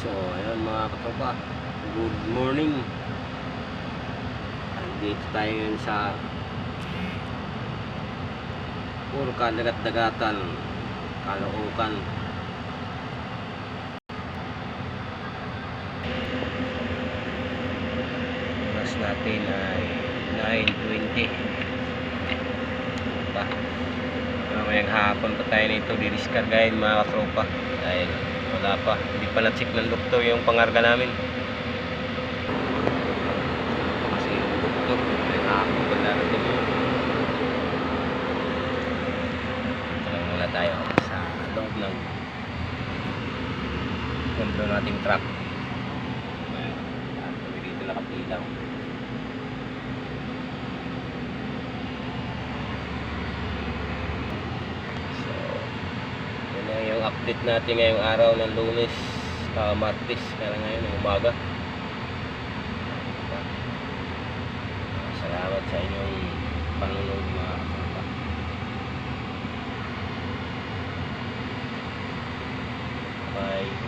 So, ayun mga katropa, good morning. Andito tayo ngayon sa puro kadagat-dagatan, Caloocan. Oras natin ay 9:20 pa. Mamayang hapon pa tayo nito diriskargahin mga katropa dahil wala pa, hindi pa na-check ng doktor yung pangarga namin kasi yung doktor may hapon pa darating. Ito lang muna tayo sa loob ng kontro nating truck. Kami dito nakapilaw. Yung update natin ngayong araw ng Lunes, Martes, kaya ngayon ng umaga. Salamat sa inyong panonood mga kasama. Bye.